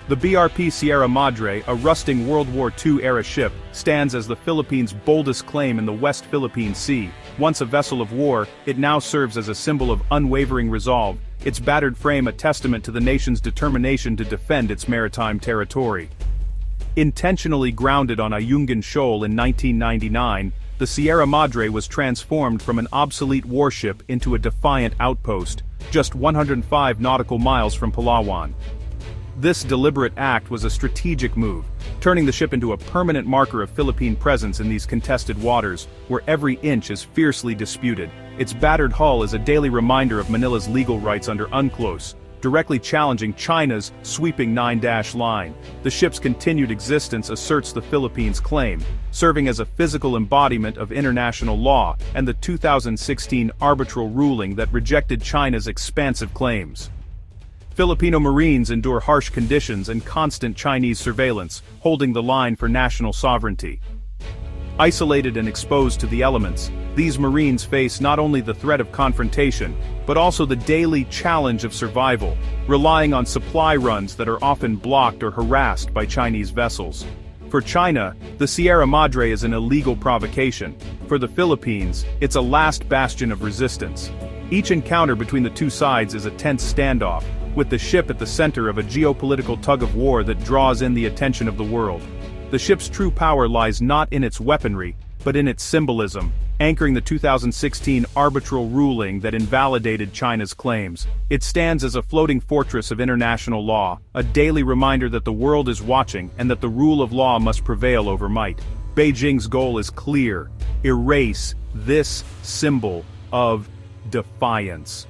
The BRP Sierra Madre, a rusting World War II-era ship, stands as the Philippines' boldest claim in the West Philippine Sea. Once a vessel of war, it now serves as a symbol of unwavering resolve, its battered frame a testament to the nation's determination to defend its maritime territory. Intentionally grounded on Ayungin Shoal in 1999, the Sierra Madre was transformed from an obsolete warship into a defiant outpost, just 105 nautical miles from Palawan. This deliberate act was a strategic move, turning the ship into a permanent marker of Philippine presence in these contested waters, where every inch is fiercely disputed. Its battered hull is a daily reminder of Manila's legal rights under UNCLOS, directly challenging China's sweeping 9-dash line. The ship's continued existence asserts the Philippines' claim, serving as a physical embodiment of international law and the 2016 arbitral ruling that rejected China's expansive claims. Filipino Marines endure harsh conditions and constant Chinese surveillance, holding the line for national sovereignty. Isolated and exposed to the elements, these Marines face not only the threat of confrontation, but also the daily challenge of survival, relying on supply runs that are often blocked or harassed by Chinese vessels. For China, the Sierra Madre is an illegal provocation. For the Philippines, it's a last bastion of resistance. Each encounter between the two sides is a tense standoff, with the ship at the center of a geopolitical tug-of-war that draws in the attention of the world. The ship's true power lies not in its weaponry, but in its symbolism, anchoring the 2016 arbitral ruling that invalidated China's claims. It stands as a floating fortress of international law, a daily reminder that the world is watching and that the rule of law must prevail over might. Beijing's goal is clear: erase this symbol of defiance.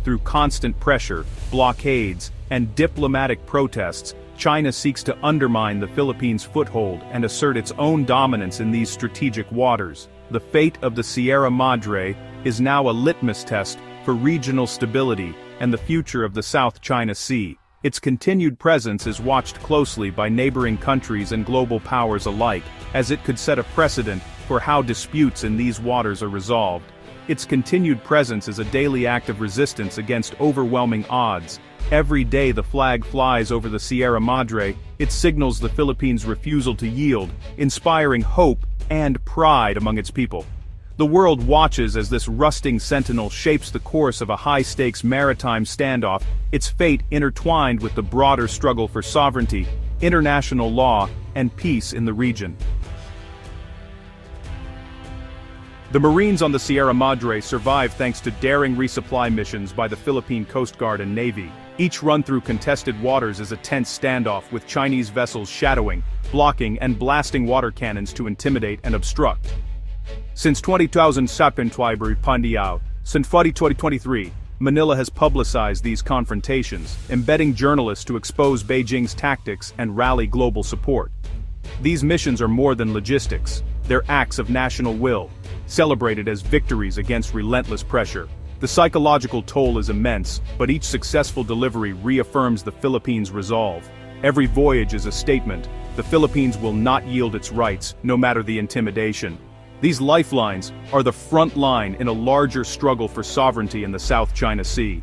Through constant pressure, blockades, and diplomatic protests, China seeks to undermine the Philippines' foothold and assert its own dominance in these strategic waters. The fate of the Sierra Madre is now a litmus test for regional stability and the future of the South China Sea. Its continued presence is watched closely by neighboring countries and global powers alike, as it could set a precedent for how disputes in these waters are resolved. Its continued presence is a daily act of resistance against overwhelming odds. Every day the flag flies over the Sierra Madre, it signals the Philippines' refusal to yield, inspiring hope and pride among its people. The world watches as this rusting sentinel shapes the course of a high-stakes maritime standoff, its fate intertwined with the broader struggle for sovereignty, international law, and peace in the region. The Marines on the Sierra Madre survive thanks to daring resupply missions by the Philippine Coast Guard and Navy. Each run through contested waters is a tense standoff with Chinese vessels shadowing, blocking, and blasting water cannons to intimidate and obstruct. Since 2023, Manila has publicized these confrontations, embedding journalists to expose Beijing's tactics and rally global support. These missions are more than logistics, they're acts of national will, celebrated as victories against relentless pressure. The psychological toll is immense, but each successful delivery reaffirms the Philippines' resolve. Every voyage is a statement: the Philippines will not yield its rights, no matter the intimidation. These lifelines are the front line in a larger struggle for sovereignty in the South China Sea.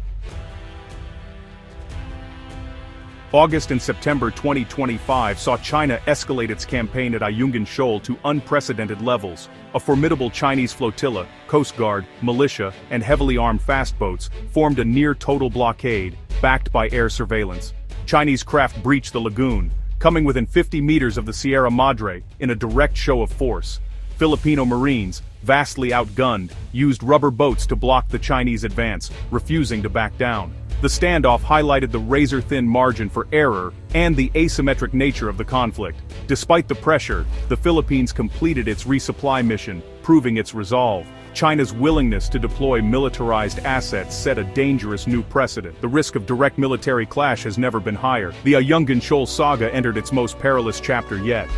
August and September 2025 saw China escalate its campaign at Ayungin Shoal to unprecedented levels. A formidable Chinese flotilla, Coast Guard, militia, and heavily armed fast boats formed a near-total blockade, backed by air surveillance. Chinese craft breached the lagoon, coming within 50 meters of the Sierra Madre in a direct show of force. Filipino Marines, vastly outgunned, used rubber boats to block the Chinese advance, refusing to back down. The standoff highlighted the razor-thin margin for error and the asymmetric nature of the conflict. Despite the pressure, the Philippines completed its resupply mission, proving its resolve. China's willingness to deploy militarized assets set a dangerous new precedent. The risk of direct military clash has never been higher. The Ayungin Shoal saga entered its most perilous chapter yet.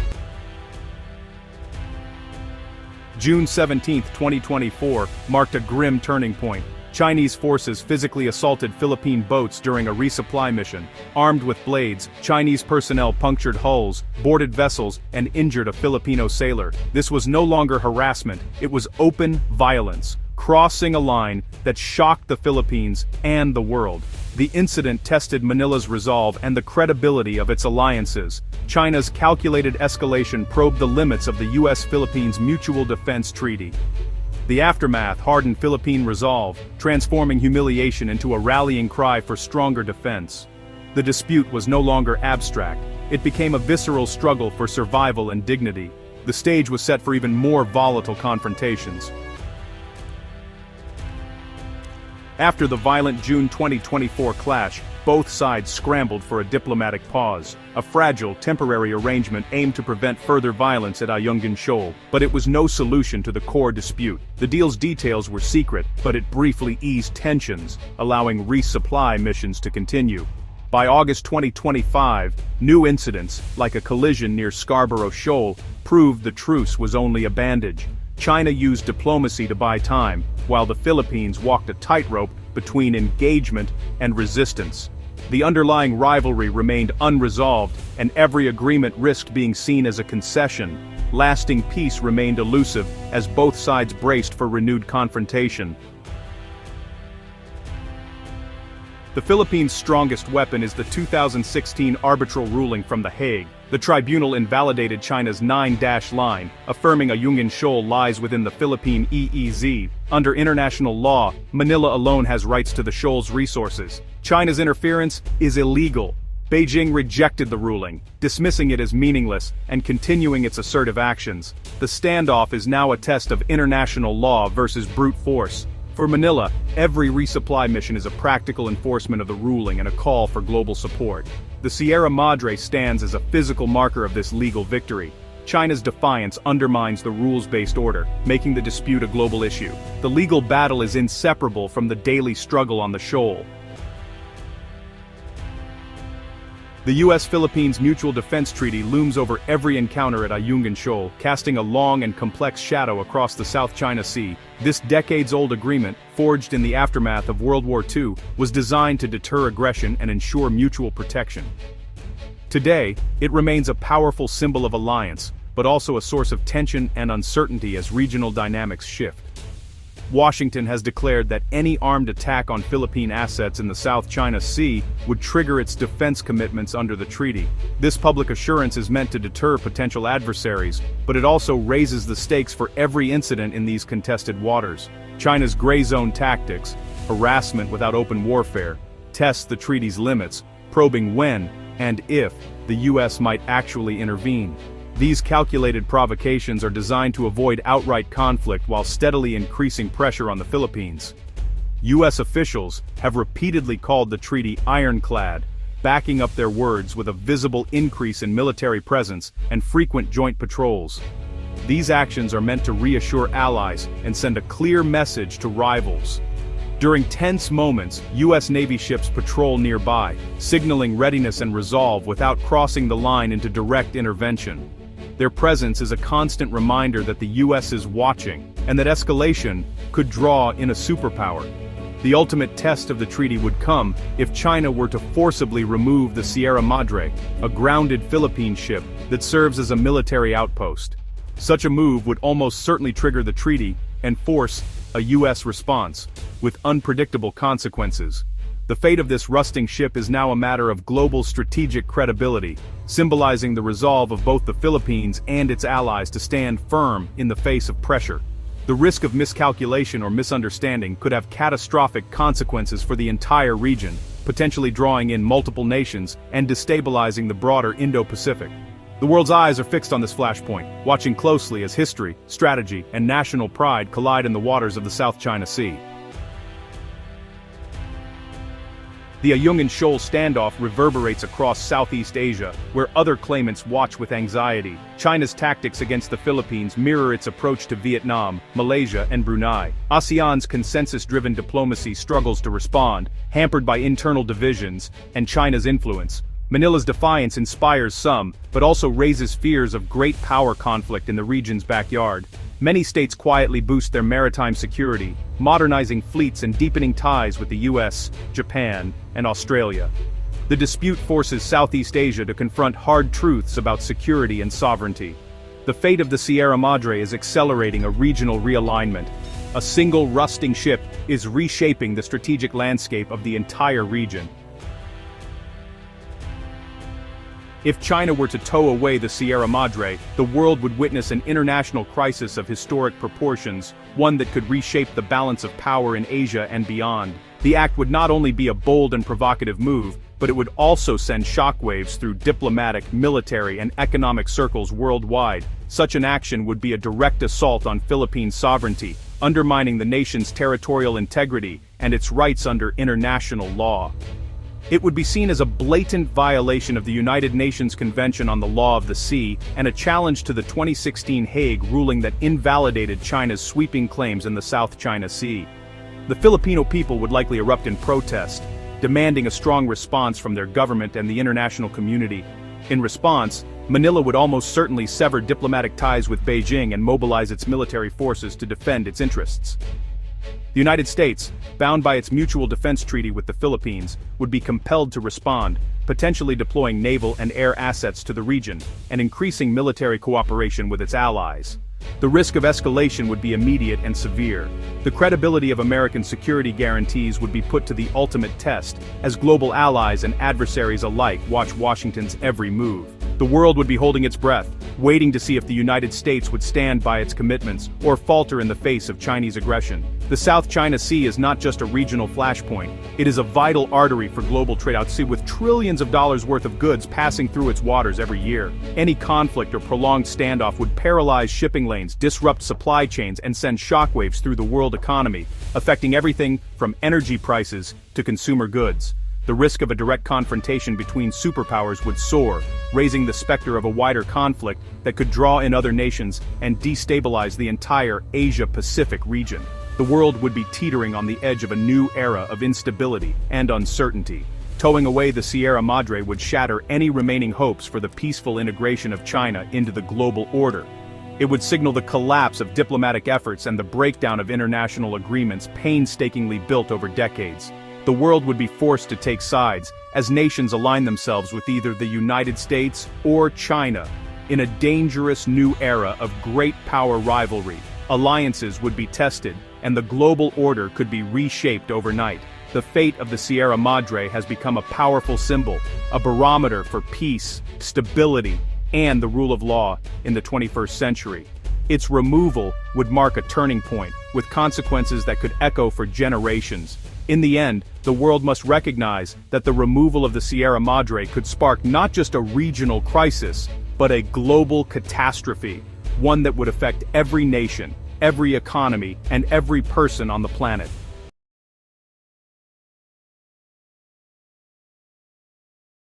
June 17, 2024, marked a grim turning point. Chinese forces physically assaulted Philippine boats during a resupply mission. Armed with blades, Chinese personnel punctured hulls, boarded vessels, and injured a Filipino sailor. This was no longer harassment, it was open violence, crossing a line that shocked the Philippines and the world. The incident tested Manila's resolve and the credibility of its alliances. China's calculated escalation probed the limits of the US-Philippines Mutual Defense Treaty. The aftermath hardened Philippine resolve, transforming humiliation into a rallying cry for stronger defense. The dispute was no longer abstract. It became a visceral struggle for survival and dignity. The stage was set for even more volatile confrontations. After the violent June 2024 clash, both sides scrambled for a diplomatic pause. A fragile, temporary arrangement aimed to prevent further violence at Ayungin Shoal, but it was no solution to the core dispute. The deal's details were secret, but it briefly eased tensions, allowing resupply missions to continue. By August 2025, new incidents, like a collision near Scarborough Shoal, proved the truce was only a bandage. China used diplomacy to buy time, while the Philippines walked a tightrope between engagement and resistance. The underlying rivalry remained unresolved, and every agreement risked being seen as a concession. Lasting peace remained elusive as both sides braced for renewed confrontation. The Philippines' strongest weapon is the 2016 arbitral ruling from The Hague. The tribunal invalidated China's 9-dash line, affirming Ayungin Shoal lies within the Philippine EEZ. Under international law, Manila alone has rights to the shoal's resources. China's interference is illegal. Beijing rejected the ruling, dismissing it as meaningless and continuing its assertive actions. The standoff is now a test of international law versus brute force. For Manila, every resupply mission is a practical enforcement of the ruling and a call for global support. The Sierra Madre stands as a physical marker of this legal victory. China's defiance undermines the rules-based order, making the dispute a global issue. The legal battle is inseparable from the daily struggle on the shoal. The US-Philippines Mutual Defense Treaty looms over every encounter at Ayungin Shoal, casting a long and complex shadow across the South China Sea. This decades-old agreement, forged in the aftermath of World War II, was designed to deter aggression and ensure mutual protection. Today, it remains a powerful symbol of alliance, but also a source of tension and uncertainty as regional dynamics shift. Washington has declared that any armed attack on Philippine assets in the South China Sea would trigger its defense commitments under the treaty. This public assurance is meant to deter potential adversaries, but it also raises the stakes for every incident in these contested waters. China's gray zone tactics, harassment without open warfare, test the treaty's limits, probing when and if the US might actually intervene. These calculated provocations are designed to avoid outright conflict while steadily increasing pressure on the Philippines. US officials have repeatedly called the treaty ironclad, backing up their words with a visible increase in military presence and frequent joint patrols. These actions are meant to reassure allies and send a clear message to rivals. During tense moments, US Navy ships patrol nearby, signaling readiness and resolve without crossing the line into direct intervention. Their presence is a constant reminder that the US is watching, and that escalation could draw in a superpower. The ultimate test of the treaty would come if China were to forcibly remove the Sierra Madre, a grounded Philippine ship that serves as a military outpost. Such a move would almost certainly trigger the treaty and force a US response, with unpredictable consequences. The fate of this rusting ship is now a matter of global strategic credibility, symbolizing the resolve of both the Philippines and its allies to stand firm in the face of pressure. The risk of miscalculation or misunderstanding could have catastrophic consequences for the entire region, potentially drawing in multiple nations and destabilizing the broader Indo-Pacific. The world's eyes are fixed on this flashpoint, watching closely as history, strategy, and national pride collide in the waters of the South China Sea. The Ayungin Shoal standoff reverberates across Southeast Asia, where other claimants watch with anxiety. China's tactics against the Philippines mirror its approach to Vietnam, Malaysia, and Brunei. ASEAN's consensus-driven diplomacy struggles to respond, hampered by internal divisions and China's influence. Manila's defiance inspires some, but also raises fears of great power conflict in the region's backyard. Many states quietly boost their maritime security, modernizing fleets and deepening ties with the US, Japan, and Australia. The dispute forces Southeast Asia to confront hard truths about security and sovereignty. The fate of the Sierra Madre is accelerating a regional realignment. A single rusting ship is reshaping the strategic landscape of the entire region. If China were to tow away the Sierra Madre, the world would witness an international crisis of historic proportions, one that could reshape the balance of power in Asia and beyond. The act would not only be a bold and provocative move, but it would also send shockwaves through diplomatic, military, and economic circles worldwide. Such an action would be a direct assault on Philippine sovereignty, undermining the nation's territorial integrity and its rights under international law. It would be seen as a blatant violation of the United Nations Convention on the Law of the Sea and a challenge to the 2016 Hague ruling that invalidated China's sweeping claims in the South China Sea. The Filipino people would likely erupt in protest, demanding a strong response from their government and the international community. In response, Manila would almost certainly sever diplomatic ties with Beijing and mobilize its military forces to defend its interests. The United States, bound by its mutual defense treaty with the Philippines, would be compelled to respond, potentially deploying naval and air assets to the region, and increasing military cooperation with its allies. The risk of escalation would be immediate and severe. The credibility of American security guarantees would be put to the ultimate test, as global allies and adversaries alike watch Washington's every move. The world would be holding its breath, waiting to see if the United States would stand by its commitments or falter in the face of Chinese aggression. The South China Sea is not just a regional flashpoint, it is a vital artery for global trade out sea with trillions of dollars worth of goods passing through its waters every year. Any conflict or prolonged standoff would paralyze shipping lanes, disrupt supply chains, and send shockwaves through the world economy, affecting everything from energy prices to consumer goods. The risk of a direct confrontation between superpowers would soar, raising the specter of a wider conflict that could draw in other nations and destabilize the entire Asia-Pacific region. The world would be teetering on the edge of a new era of instability and uncertainty. Towing away the Sierra Madre would shatter any remaining hopes for the peaceful integration of China into the global order. It would signal the collapse of diplomatic efforts and the breakdown of international agreements painstakingly built over decades. The world would be forced to take sides, as nations align themselves with either the United States or China. In a dangerous new era of great power rivalry, alliances would be tested, and the global order could be reshaped overnight. The fate of the Sierra Madre has become a powerful symbol, a barometer for peace, stability, and the rule of law in the 21st century. Its removal would mark a turning point, with consequences that could echo for generations. In the end, the world must recognize that the removal of the Sierra Madre could spark not just a regional crisis, but a global catastrophe, one that would affect every nation, every economy, and every person on the planet.